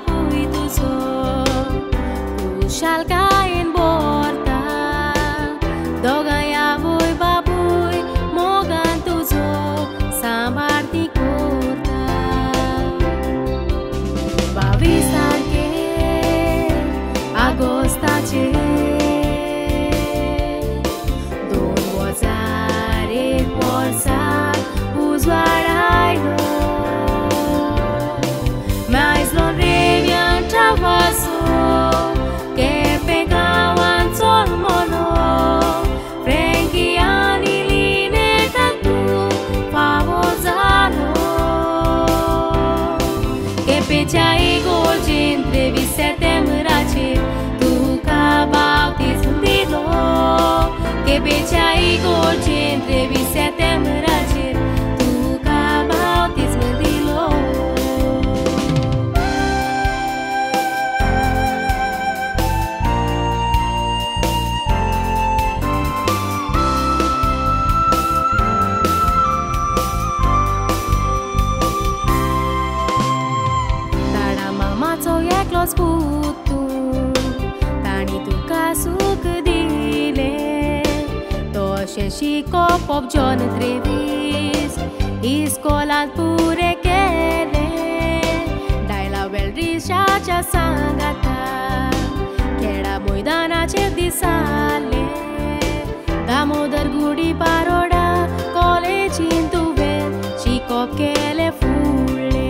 बापूय तुझो कुशालकायेन बोरता दोगांय आवय बापूय मोगान तुझो सांबाळती कोरता 22 तारखेर आगोस्ताचे 2001 वर्सा उजवाड आयलो mais lonrevian travaso que pegawan sol mono Frankie ani line tatu favozano que pechai golgin trevi setemberace tu ca bautism dilo que pechai golgin trevi setemberace tu ca bautism dilo Los putu tani tuka suk dile Toșe și copop John Trevis Iscolat pure kele Dai la velrisha cha sangata Keda moidana cher disale Damodar gudi paroda College into vel și cop kele fule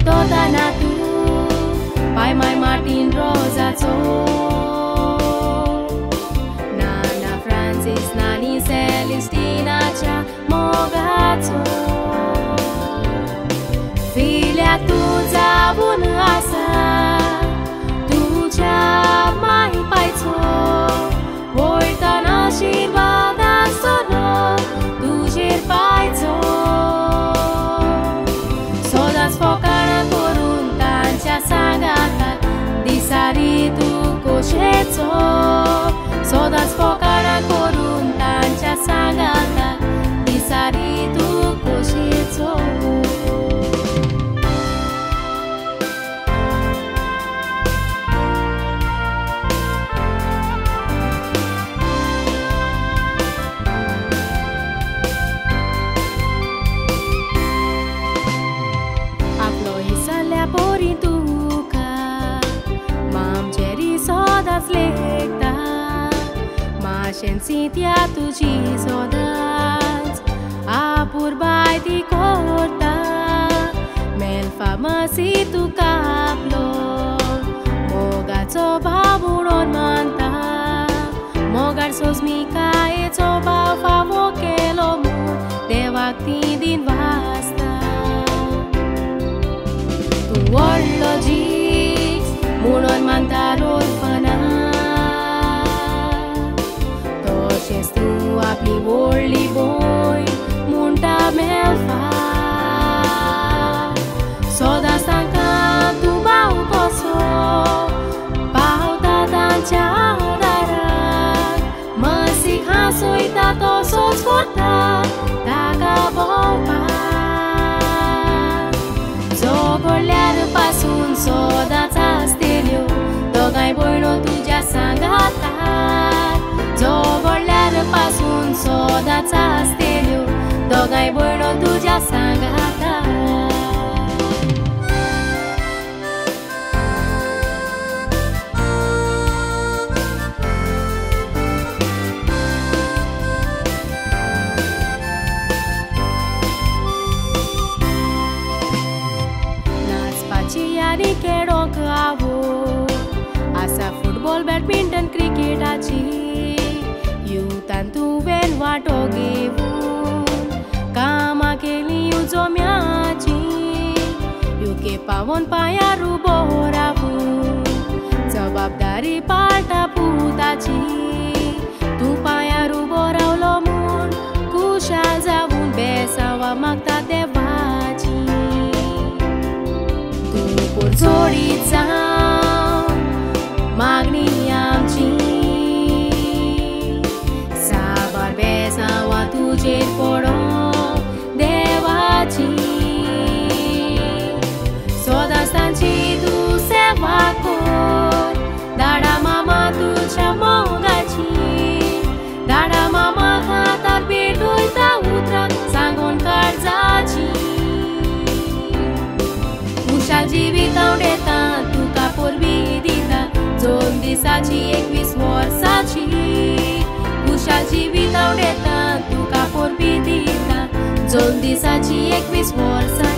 Toda natu, pai mai Martin Rosazo Nana Francis, nani Celestina cea Mogazo Filia tu zabun asa Tu cea mai paizo Voitana și vada sono Tu șir paizo Sodas focana coruntancia sagata di saritu coșețo Sodas focana coruntancia sagata di saritu coșețo Porintuca Mam ceri sodas lecta Ma scienzitia tu ci sodas Apur bai di corta Mel famasi tu caplo Mogazzo baburon manta Mogar sos mica e zoba favo che lo mu De vakti din vasta Warlogics, munon mantar orfana Toșes tu apli worli boy, munta melfa Soda stanca tu bau poso, bau tatancha dara Masik hasoi tato sos forta, daga bomba Zogoliar pasun sodața stelio Dogai boino tuja sangata Zogoliar pasun sodața stelio Dogai boino tuja sangata Ciari quero cavo Asa football, badminton, cricket aci You tantu ven wato gevu Kama keli uzo miaci You ke pavon payaru boravu Jawabdari palta putaci Tu payaru boraulo mun Kushal zavun besawa magta devaci Zorița magni amci Sabar besawa tuje poro devaci जिविताची 21 वर्साची खुशाल जिवित हांव देता तुका पोरबी दिता 2 दिसाची 21 वर्सां